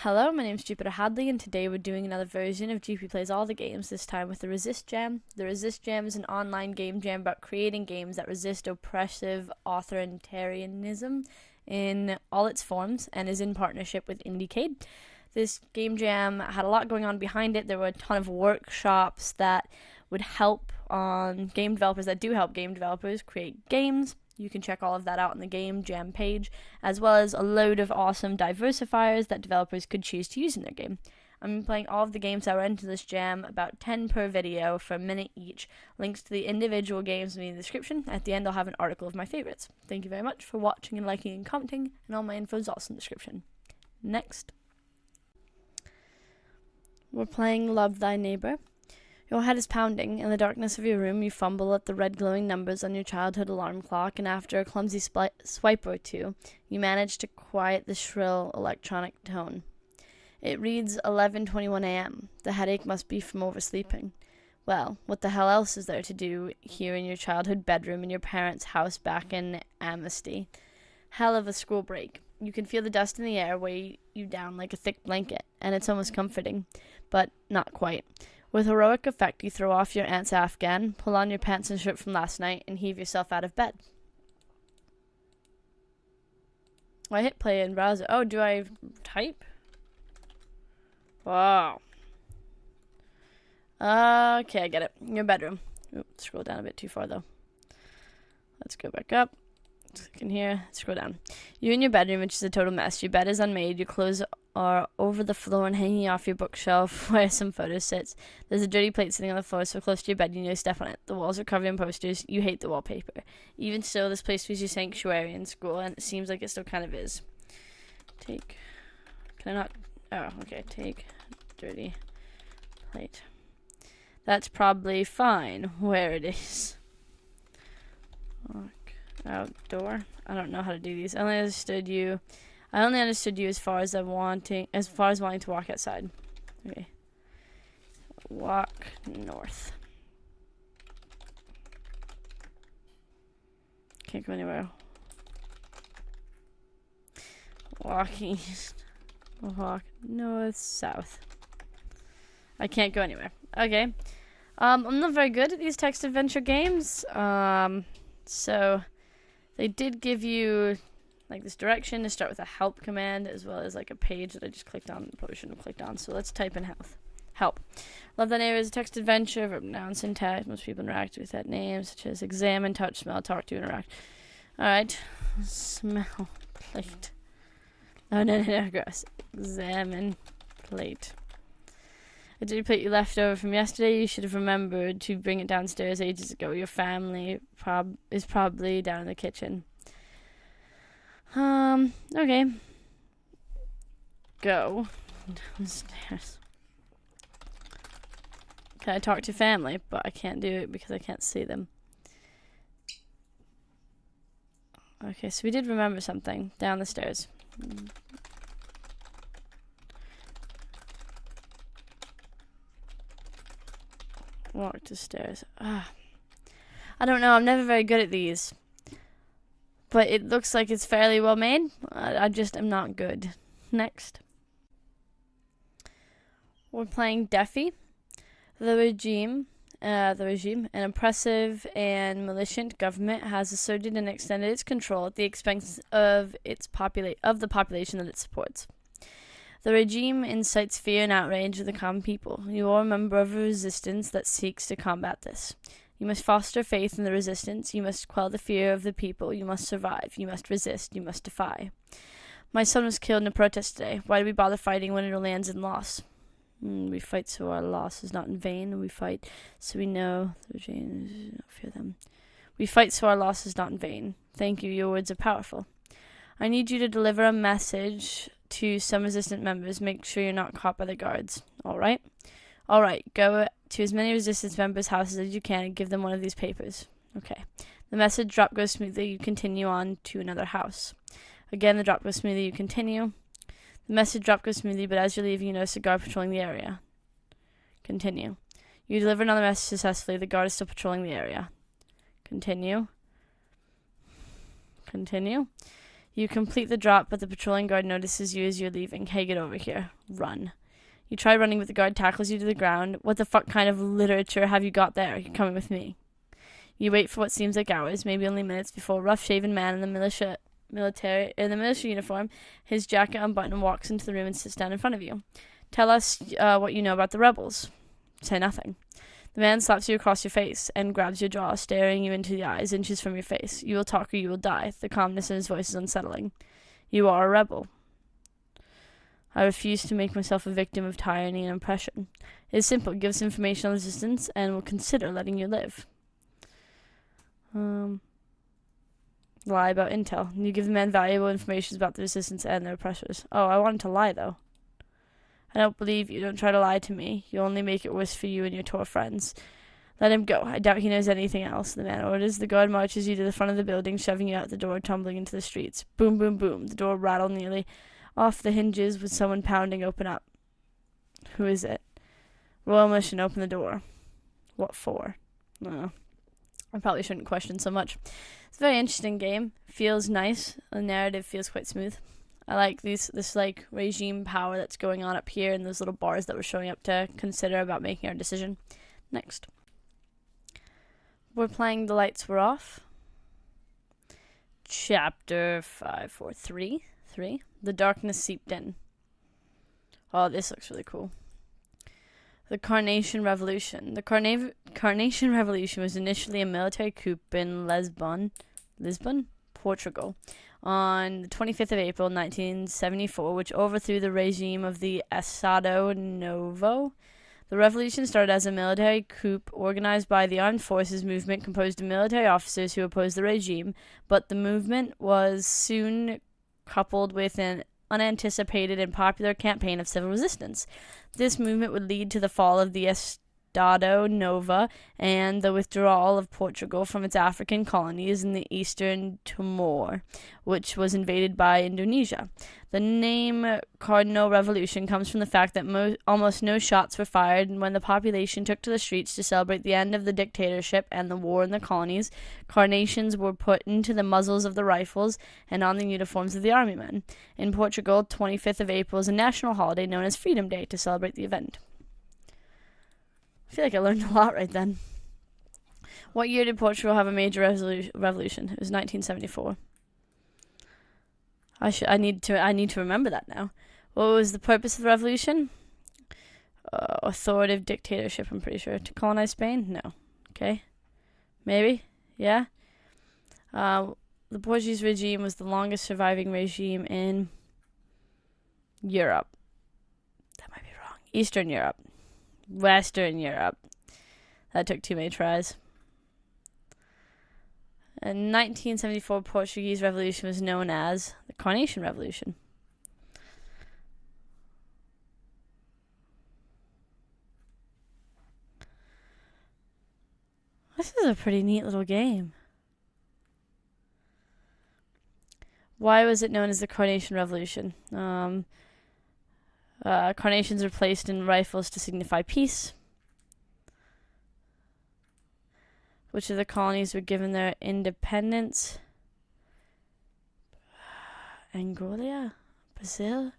Hello, my name is Jupiter Hadley, and today we're doing another version of Jupi Plays All the Games, this time with the Resist Jam. The Resist Jam is an online game jam about creating games that resist oppressive authoritarianism in all its forms, and is in partnership with Indiecade. This game jam had a lot going on behind it. There were a ton of workshops that would help on game developers that do help game developers create games. You can check all of that out on the game jam page, as well as a load of awesome diversifiers that developers could choose to use in their game. I'm playing all of the games that were into this jam, about 10 per video for a minute each. Links to the individual games will be in the description. At the end, I'll have an article of my favorites. Thank you very much for watching and liking and commenting, and all my info is also in the description. Next, we're playing Love Thy Neighbor. Your head is pounding. In the darkness of your room, you fumble at the red glowing numbers on your childhood alarm clock, and after a clumsy swipe or two, you manage to quiet the shrill electronic tone. It reads 11:21 a.m. The headache must be from oversleeping. Well, what the hell else is there to do here in your childhood bedroom in your parents' house back in Amnesty? Hell of a school break. You can feel the dust in the air weigh you down like a thick blanket, and it's almost comforting, but not quite. With heroic effect, you throw off your aunt's Afghan, pull on your pants and shirt from last night, and heave yourself out of bed. I hit play in browser. Oh, do I type? Wow. Okay, I get it. Your bedroom. Oops, scroll down a bit too far, though. Let's go back up. Click in here. Scroll down. You're in your bedroom, which is a total mess. Your bed is unmade. Your clothes are over the floor and hanging off your bookshelf where some photos sits. There's a dirty plate sitting on the floor so close to your bed you nearly step on it. The walls are covered in posters. You hate the wallpaper. Even still, this place was your sanctuary in school, and it seems like it still kind of is. Can I not? Oh, okay. Take dirty plate. That's probably fine where it is. Walk outdoor. I don't know how to do these. I only understood you as far as wanting to walk outside. Okay. Walk north. Can't go anywhere. Walk east. Walk north, south. I can't go anywhere. Okay. I'm not very good at these text adventure games. So they did give you like this direction to start with a help command, as well as like a page that I just clicked on. Probably shouldn't have clicked on. So let's type in help. Love Thy Neighbor is a text adventure. Verb, noun, syntax. Most people interact with that name, such as examine, touch, smell, talk to, interact. All right. Smell plate. Oh no, gross. Examine plate. A dirty plate you left over from yesterday. You should have remembered to bring it downstairs ages ago. Your family is probably down in the kitchen. Okay. Go downstairs. Can I talk to family? But I can't do it because I can't see them. Okay, so we did remember something. Down the stairs. Walk to stairs. I don't know. I'm never very good at these. But it looks like it's fairly well made. I just am not good. Next. We're playing Defy. The regime, an oppressive and militant government, has asserted and extended its control at the expense of the population that it supports. The regime incites fear and outrage of the common people. You are a member of a resistance that seeks to combat this. You must foster faith in the resistance. You must quell the fear of the people. You must survive. You must resist. You must defy. My son was killed in a protest today. Why do we bother fighting when it all ends in loss? We fight so our loss is not in vain. We fight so we know the regime does not fear them. We fight so our loss is not in vain. Thank you. Your words are powerful. I need you to deliver a message to some resistant members. Make sure you're not caught by the guards. All right? All right. Go to as many resistance members' houses as you can and give them one of these papers. Okay. The message drop goes smoothly. You continue on to another house. Again, the drop goes smoothly. You continue. The message drop goes smoothly, but as you're leaving, you notice a guard patrolling the area. Continue. You deliver another message successfully. The guard is still patrolling the area. Continue. Continue. You complete the drop, but the patrolling guard notices you as you're leaving. Hey, get over here. Run. You try running, but the guard tackles you to the ground. What the fuck kind of literature have you got there? You're coming with me. You wait for what seems like hours, maybe only minutes, before a rough-shaven man in the militia uniform, his jacket unbuttoned, walks into the room and sits down in front of you. Tell us what you know about the rebels. Say nothing. The man slaps you across your face and grabs your jaw, staring you into the eyes, inches from your face. You will talk or you will die. The calmness in his voice is unsettling. You are a rebel. I refuse to make myself a victim of tyranny and oppression. It is simple. Give us information on resistance and we'll consider letting you live. Lie about intel. You give the man valuable information about the resistance and their oppressors. Oh, I wanted to lie, though. I don't believe you. Don't try to lie to me. You'll only make it worse for you and your Tor friends. Let him go. I doubt he knows anything else, the man orders. The guard marches you to the front of the building, shoving you out the door, tumbling into the streets. Boom, boom, boom. The door rattled nearly off the hinges with someone pounding open up. Who is it? Royal Mission, open the door. What for? No. I probably shouldn't question so much. It's a very interesting game. Feels nice. The narrative feels quite smooth. I like this like regime power that's going on up here and those little bars that we're showing up to consider about making our decision. Next. We're playing The Lights Were Off. Chapter 543. The Darkness Seeped In. Oh, this looks really cool. The Carnation Revolution. The Carnation Revolution was initially a military coup in Lisbon, Portugal, on the 25th of April, 1974, which overthrew the regime of the Estado Novo. The revolution started as a military coup organized by the armed forces movement composed of military officers who opposed the regime, but the movement was soon coupled with an unanticipated and popular campaign of civil resistance. This movement would lead to the fall of the Estado Novo and the withdrawal of Portugal from its African colonies in the eastern Timor, which was invaded by Indonesia. The name Cardinal Revolution comes from the fact that almost no shots were fired, and when the population took to the streets to celebrate the end of the dictatorship and the war in the colonies, carnations were put into the muzzles of the rifles and on the uniforms of the army men. In Portugal, 25th of April is a national holiday known as Freedom Day to celebrate the event. I feel like I learned a lot right then. What year did Portugal have a major revolution? It was 1974. I need to remember that now. What was the purpose of the revolution? Authoritative dictatorship, I'm pretty sure. To colonize Spain? No. Okay. Maybe? Yeah? The Portuguese regime was the longest surviving regime in Europe. That might be wrong. Eastern Europe. Western Europe. That took too many tries. In 1974, Portuguese Revolution was known as the Carnation Revolution. This is a pretty neat little game. Why was it known as the Carnation Revolution? Carnations were placed in rifles to signify peace. Which of the colonies were given their independence? Angola? Brazil?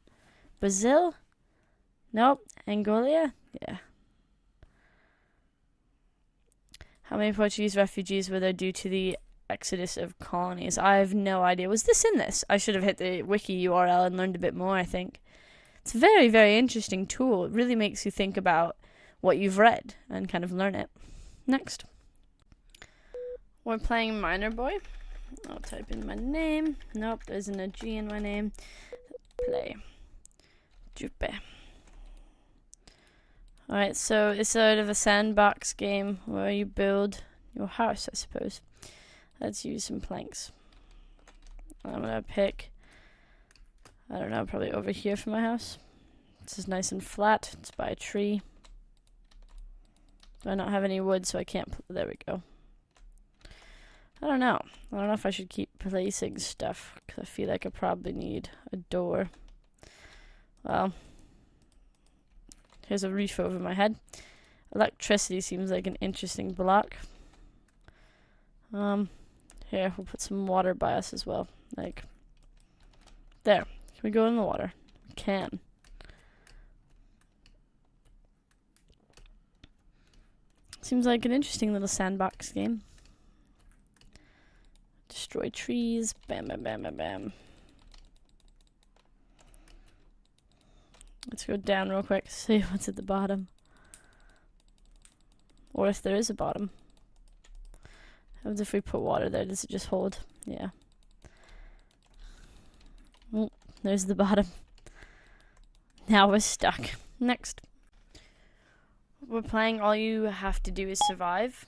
Nope. Angola? Yeah. How many Portuguese refugees were there due to the exodus of colonies? I have no idea. Was this in this? I should have hit the wiki URL and learned a bit more, I think. It's a very, very interesting tool. It really makes you think about what you've read and kind of learn it. Next. We're playing Miner Boy. I'll type in my name. Nope, there isn't a G in my name. Play. Jupi. Alright, so it's sort of a sandbox game where you build your house, I suppose. Let's use some planks. I'm going to pick, I don't know, probably over here for my house. This is nice and flat. It's by a tree. Do I not have any wood, so I can't, there we go. I don't know. I don't know if I should keep placing stuff, because I feel like I probably need a door. Well, here's a roof over my head. Electricity seems like an interesting block. Here, we'll put some water by us as well. Like, There. Can we go in the water? We can. Seems like an interesting little sandbox game. Destroy trees. Bam, bam, bam, bam, bam. Let's go down real quick, see what's at the bottom. Or if there is a bottom. How if we put water there? Does it just hold? Yeah. Oh, there's the bottom. Now we're stuck. Next. We're playing All You Have to Do Is Survive.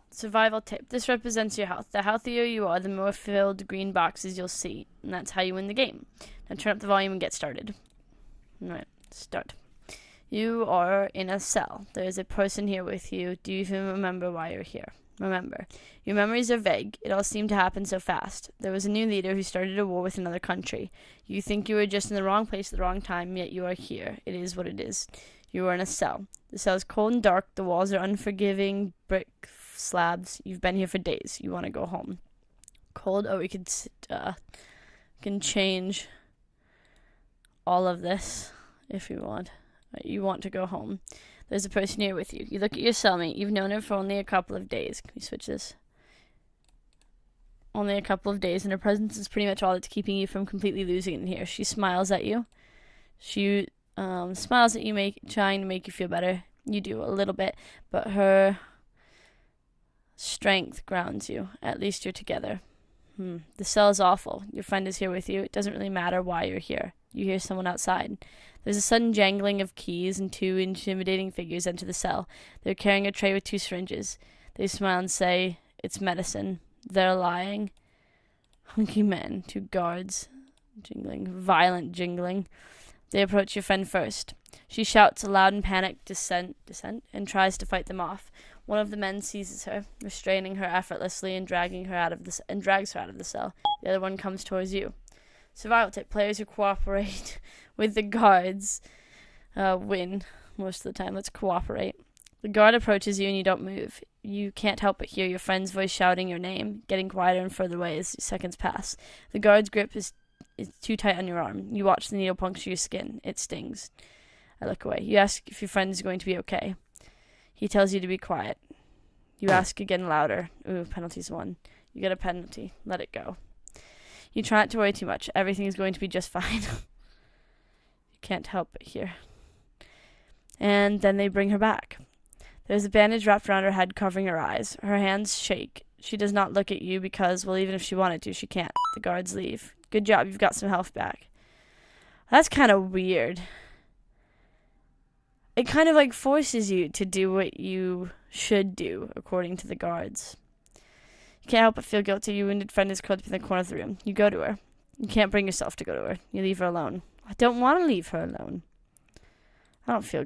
Survival tip. This represents your health. The healthier you are, the more filled green boxes you'll see. And that's how you win the game. Now turn up the volume and get started. Alright, start. You are in a cell. There is a person here with you. Do you even remember why you're here? Remember, your memories are vague. It all seemed to happen so fast. There was a new leader who started a war with another country. You think you were just in the wrong place at the wrong time, yet you are here. It is what it is. You are in a cell. The cell is cold and dark. The walls are unforgiving brick slabs. You've been here for days. You want to go home. Cold? Oh, we can change all of this if you want. You want to go home. There's a person here with you. You look at your cellmate. You've known her for only a couple of days. Can we switch this? Only a couple of days, and her presence is pretty much all that's keeping you from completely losing it in here. She smiles at you. She smiles at you, trying to make you feel better. You do, a little bit, but her strength grounds you. At least you're together. The cell is awful. Your friend is here with you. It doesn't really matter why you're here. You hear someone outside. There's a sudden jangling of keys, and two intimidating figures enter the cell. They're carrying a tray with 2 syringes. They smile and say, "It's medicine." They're lying. Hunky men, 2 guards. Violent jingling. They approach your friend first. She shouts a loud and panicked dissent, and tries to fight them off. One of the men seizes her, restraining her effortlessly and drags her out of the cell. The other one comes towards you. Survival tip. Players who cooperate with the guards win most of the time. Let's cooperate. The guard approaches you and you don't move. You can't help but hear your friend's voice shouting your name, getting quieter and further away as seconds pass. The guard's grip is too tight on your arm. You watch the needle puncture your skin. It stings. I look away. You ask if your friend is going to be okay. He tells you to be quiet. You ask again louder. Ooh, penalty's 1. You get a penalty. Let it go. You try not to worry too much. Everything is going to be just fine. You can't help but hear. And then they bring her back. There's a bandage wrapped around her head, covering her eyes. Her hands shake. She does not look at you because, well, even if she wanted to, she can't. The guards leave. Good job, you've got some health back. That's kind of weird. It kind of like forces you to do what you should do, according to the guards. You can't help but feel guilty. Your wounded friend is curled up in the corner of the room. You go to her. You can't bring yourself to go to her. You leave her alone. I don't want to leave her alone. I feel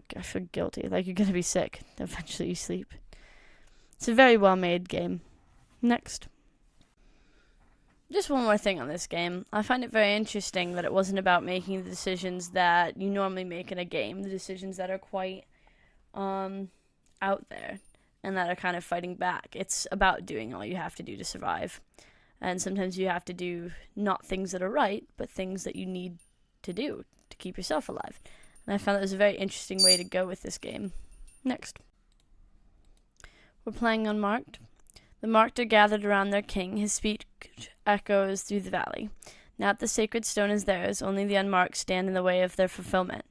guilty, like you're going to be sick. Eventually you sleep. It's a very well-made game. Next. Just one more thing on this game. I find it very interesting that it wasn't about making the decisions that you normally make in a game, the decisions that are quite out there and that are kind of fighting back. It's about doing all you have to do to survive. And sometimes you have to do not things that are right, but things that you need to do to keep yourself alive. And I found that was a very interesting way to go with this game. Next. We're playing Unmarked. The marked are gathered around their king. His speech echoes through the valley. Now that the sacred stone is theirs, only the unmarked stand in the way of their fulfillment.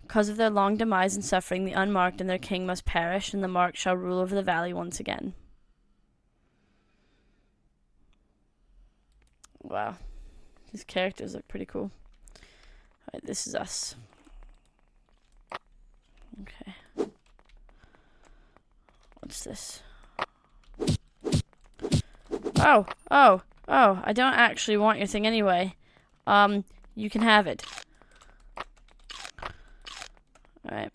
Because of their long demise and suffering, the unmarked and their king must perish, and the marked shall rule over the valley once again. Wow. These characters look pretty cool. Alright, this is us. Okay. What's this? Oh, I don't actually want your thing anyway. You can have it. Alright.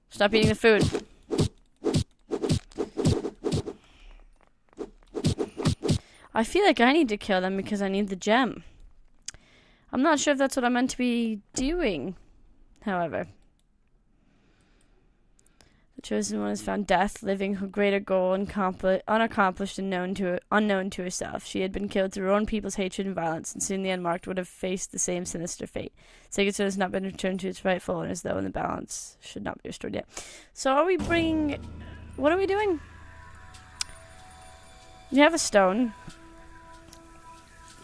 Stop eating the food. I feel like I need to kill them because I need the gem. I'm not sure if that's what I'm meant to be doing, however. The chosen one has found death, living her greater goal unaccomplished and unknown to herself. She had been killed through her own people's hatred and violence, and soon the unmarked would have faced the same sinister fate. Sacred Stone has not been returned to its rightful owners, though, and the balance should not be restored yet. So are we bringing... What are we doing? You have a stone.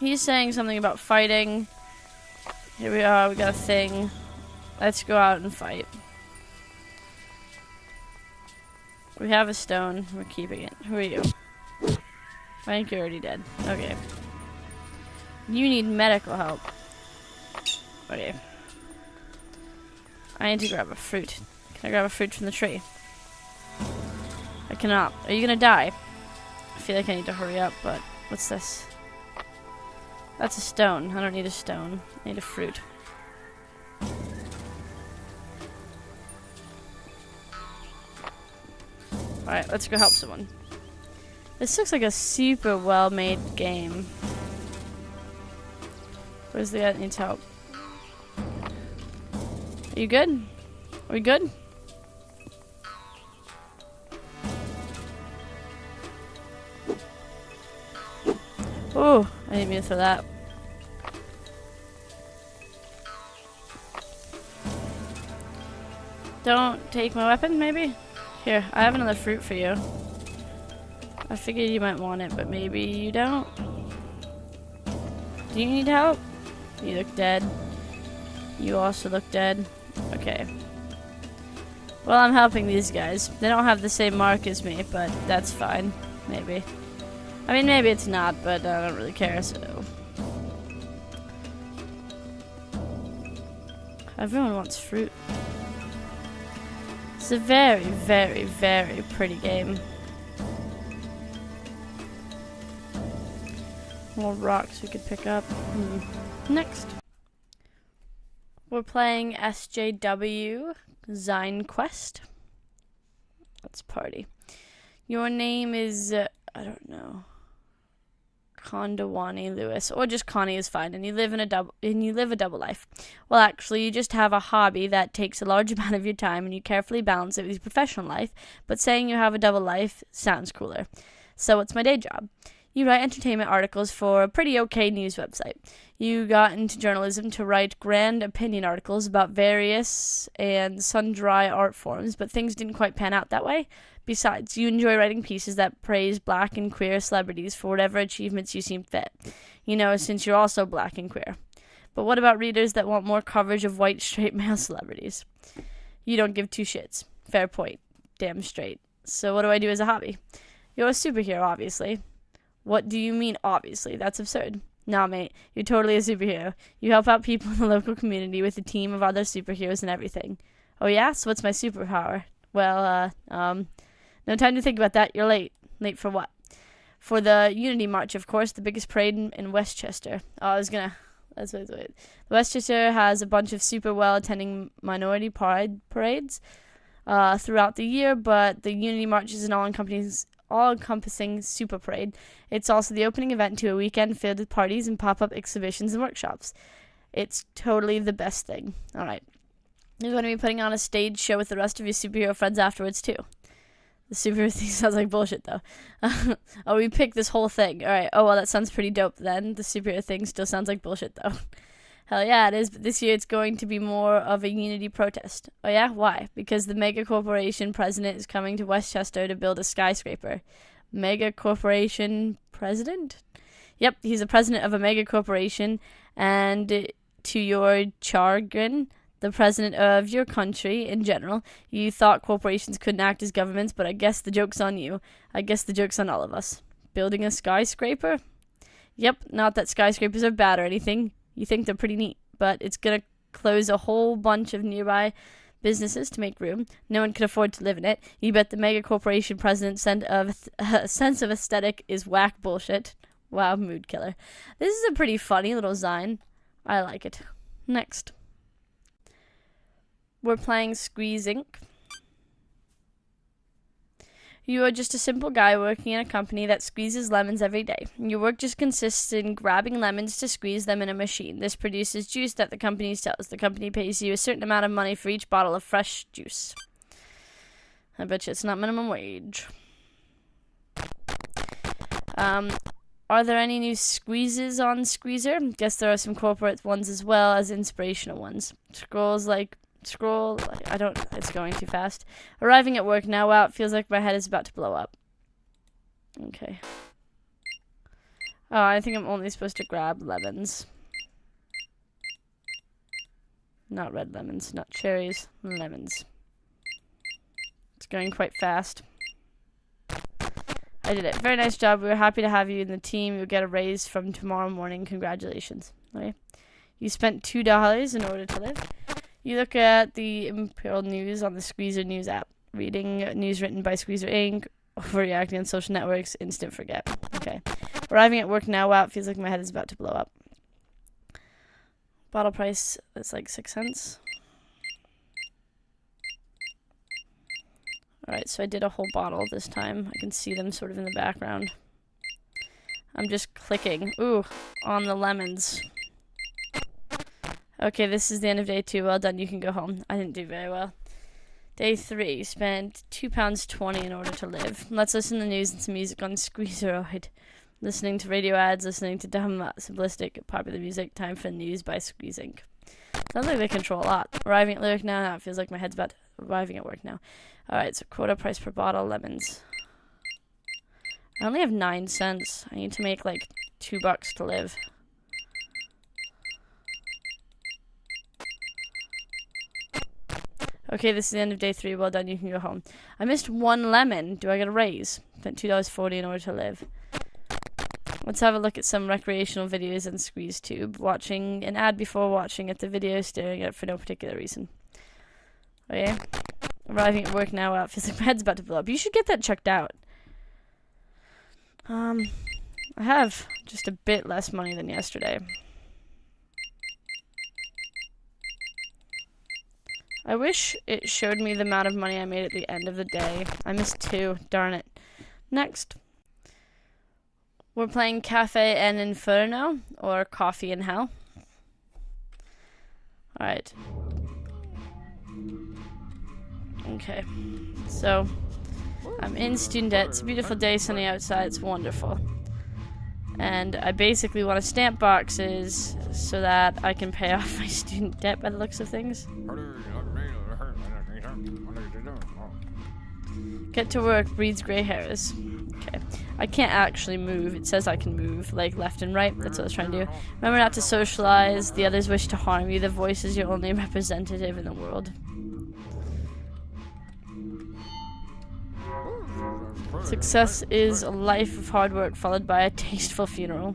He's saying something about fighting. Here we are, we got a thing. Let's go out and fight. We have a stone. We're keeping it. Who are you? I think you're already dead. Okay. You need medical help. Okay. I need to grab a fruit. Can I grab a fruit from the tree? I cannot. Are you gonna die? I feel like I need to hurry up, but what's this? That's a stone. I don't need a stone. I need a fruit. Alright, let's go help someone. This looks like a super well-made game. Where's the guy that needs help? Are you good? Are we good? Oh, I didn't mean to throw that. Don't take my weapon, maybe? Here, I have another fruit for you. I figured you might want it, but maybe you don't. Do you need help? You look dead. You also look dead. Okay. Well, I'm helping these guys. They don't have the same mark as me, but that's fine. Maybe. I mean, maybe it's not, but I don't really care, so... Everyone wants fruit. It's a very, very, very pretty game. More rocks we could pick up. Next. We're playing SJW Zine Quest. Let's party. Your name is, I don't know, Kondawani Lewis, or just Connie is fine, and you live a double life. Well, actually, you just have a hobby that takes a large amount of your time, and you carefully balance it with your professional life. But saying you have a double life sounds cooler. So, what's my day job? You write entertainment articles for a pretty okay news website. You got into journalism to write grand opinion articles about various and sundry art forms, but things didn't quite pan out that way. Besides, you enjoy writing pieces that praise black and queer celebrities for whatever achievements you seem fit. You know, since you're also black and queer. But what about readers that want more coverage of white straight male celebrities? You don't give two shits. Fair point. Damn straight. So what do I do as a hobby? You're a superhero, obviously. What do you mean, obviously? That's absurd. Nah, mate, you're totally a superhero. You help out people in the local community with a team of other superheroes and everything. Oh yeah? So what's my superpower? Well, no time to think about that. You're late. Late for what? For the Unity March, of course, the biggest parade in Westchester. Oh, I was gonna... Wait. Westchester has a bunch of super well-attending minority parades throughout the year, but the Unity March is an all-encompassing super parade. It's also the opening event to a weekend filled with parties and pop-up exhibitions and workshops. It's totally the best thing. All right. You're going to be putting on a stage show with the rest of your superhero friends afterwards, too. The superhero thing sounds like bullshit, though. Oh, we picked this whole thing. All right. Oh, well, that sounds pretty dope then. The superhero thing still sounds like bullshit, though. Hell yeah, it is, but this year it's going to be more of a unity protest. Oh yeah? Why? Because the mega corporation president is coming to Westchester to build a skyscraper. Mega corporation president? Yep, he's the president of a mega corporation, and to your chagrin, the president of your country in general. You thought corporations couldn't act as governments, but I guess the joke's on you. I guess the joke's on all of us. Building a skyscraper? Yep, not that skyscrapers are bad or anything. You think they're pretty neat, but it's going to close a whole bunch of nearby businesses to make room. No one can afford to live in it. You bet the mega corporation president's sense of aesthetic is whack bullshit. Wow, mood killer. This is a pretty funny little Zine. I like it. Next. We're playing Squeeze Inc. You are just a simple guy working in a company that squeezes lemons every day. Your work just consists in grabbing lemons to squeeze them in a machine. This produces juice that the company sells. The company pays you a certain amount of money for each bottle of fresh juice. I bet you it's not minimum wage. Are there any new squeezes on Squeezer? Guess there are some corporate ones as well as inspirational ones. It's going too fast. Arriving at work now. Wow, it feels like my head is about to blow up. Okay. Oh, I think I'm only supposed to grab lemons. Not red lemons, not cherries, lemons. It's going quite fast. I did it. Very nice job. We were happy to have you in the team. You'll get a raise from tomorrow morning. Congratulations. Okay. You spent $2 in order to live. You look at the Imperial News on the Squeezer News app. Reading news written by Squeezer Inc. Overreacting on social networks. Instant forget. Okay. Arriving at work now. Wow, it feels like my head is about to blow up. Bottle price is like 6 cents. Alright, so I did a whole bottle this time. I can see them sort of in the background. I'm just clicking. Ooh, on the lemons. Okay, this is the end of day 2. Well done, you can go home. I didn't do very well. Day 3, spent £2.20 in order to live. Let's listen to the news and some music on Squeezeroid. Listening to radio ads, listening to dumb, simplistic, popular music. Time for the news by Squeeze Inc. Sounds like they control a lot. Arriving at lyric now. Now it feels like my head's about arriving at work now. Alright, so quota price per bottle, lemons. I only have 9 cents. I need to make like $2 to live. Okay, this is the end of day 3. Well done, you can go home. I missed 1 lemon. Do I get a raise? Spent $2.40 in order to live. Let's have a look at some recreational videos on SqueezeTube. Watching an ad before watching at the video, staring at it for no particular reason. Okay. Arriving at work now. Wow, it feels like my head's about to blow up. You should get that checked out. I have just a bit less money than yesterday. I wish it showed me the amount of money I made at the end of the day. I missed 2. Darn it. Next. We're playing Cafe and Infierno, or Coffee in Hell. Alright. Okay. So, I'm in student debt. It's a beautiful day, sunny outside. It's wonderful. And I basically want to stamp boxes so that I can pay off my student debt by the looks of things. Get to work, breeds gray hairs. Okay. I can't actually move. It says I can move, like left and right. That's what I was trying to do. Remember not to socialize. The others wish to harm you. The voice is your only representative in the world. Success is a life of hard work followed by a tasteful funeral.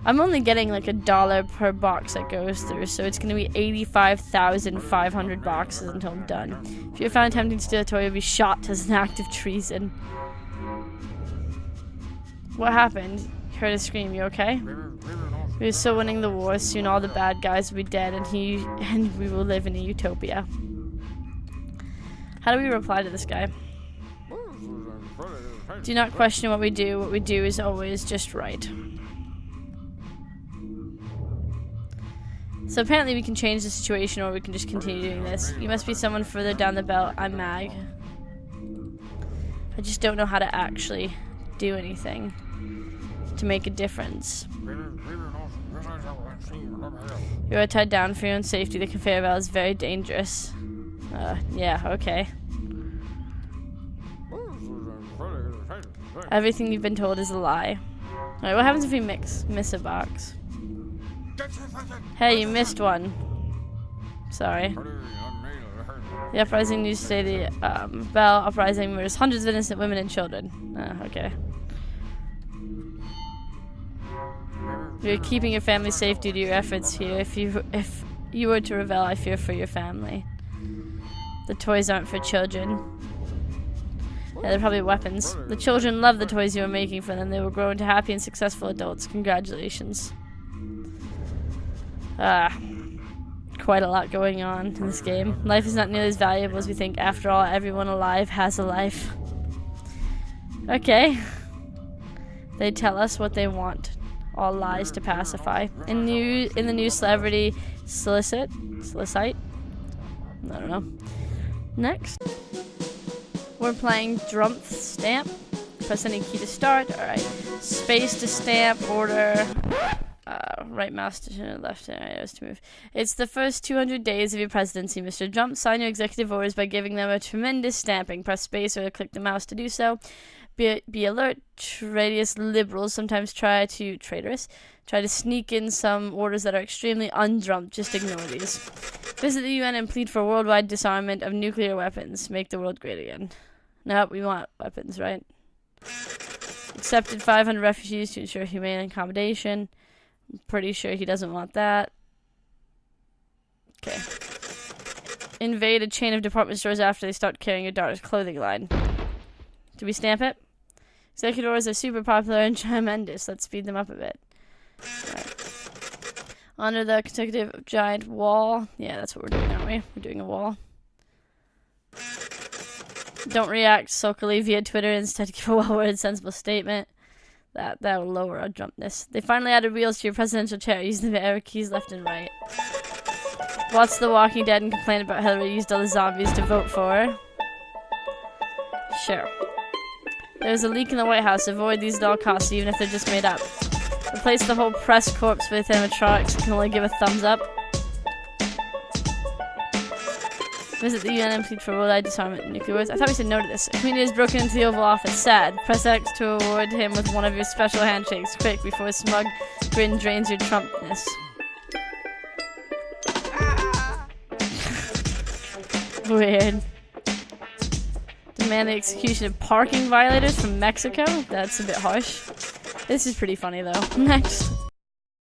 I'm only getting like $1 per box that goes through, so it's going to be 85,500 boxes until I'm done. If you're found attempting to steal a toy, you'll be shot as an act of treason. What happened? You heard a scream. You okay? We are still winning the war. Soon all the bad guys will be dead, and we will live in a utopia. How do we reply to this guy? Do not question what we do. What we do is always just right. So apparently we can change the situation, or we can just continue doing this. You must be someone further down the belt. I'm Mag. I just don't know how to actually do anything to make a difference. You are tied down for your own safety. The conveyor belt is very dangerous. Yeah, okay. Everything you've been told is a lie. Alright, what happens if we miss a box? Hey, you missed one. Sorry. The uprising news say the Bell uprising murders hundreds of innocent women and children. Okay. You're keeping your family safe due to your efforts here. If you were to rebel, I fear for your family. The toys aren't for children. Yeah, they're probably weapons. The children love the toys you were making for them. They will grow into happy and successful adults. Congratulations. Quite a lot going on in this game. Life is not nearly as valuable as we think. After all, everyone alive has a life. Okay. They tell us what they want. All lies to pacify. In the new celebrity solicite? I don't know. Next. We're playing Drumpf Stamp. Press any key to start. Alright. Space to stamp, order. Right mouse to left arrows to move. It's the first 200 days of your presidency, Mr. Drumpf. Sign your executive orders by giving them a tremendous stamping. Press space or click the mouse to do so. Be alert. Traitorous liberals sometimes try to sneak in some orders that are extremely undrumped. Just ignore these. Visit the UN and plead for worldwide disarmament of nuclear weapons. Make the world great again. Nope, we want weapons, right? Accepted 500 refugees to ensure humane accommodation. I'm pretty sure he doesn't want that. Okay. Invade a chain of department stores after they start carrying your daughter's clothing line. Do we stamp it? Executive orders are super popular and tremendous. Let's speed them up a bit. Right. Honor the consecutive giant wall. Yeah, that's what we're doing, aren't we? We're doing a wall. Don't react sulkily via Twitter. Instead, give a well-worded, sensible statement. That will lower our drumpness. They finally added wheels to your presidential chair. Use the arrow keys left and right. Watch The Walking Dead and complain about Hillary used all the zombies to vote for her. Sure. There's a leak in the White House. Avoid these at all costs, even if they're just made up. Replace the whole press corps with animatronics. You can only give a thumbs up. Visit the UN and plead for worldwide disarmament of nuclear weapons. I thought we said no to this. A comedian has broken into the Oval Office. Sad. Press X to award him with one of your special handshakes. Quick, before a smug grin drains your Trumpness. Weird. Demand the execution of parking violators from Mexico? That's a bit harsh. This is pretty funny, though. Next.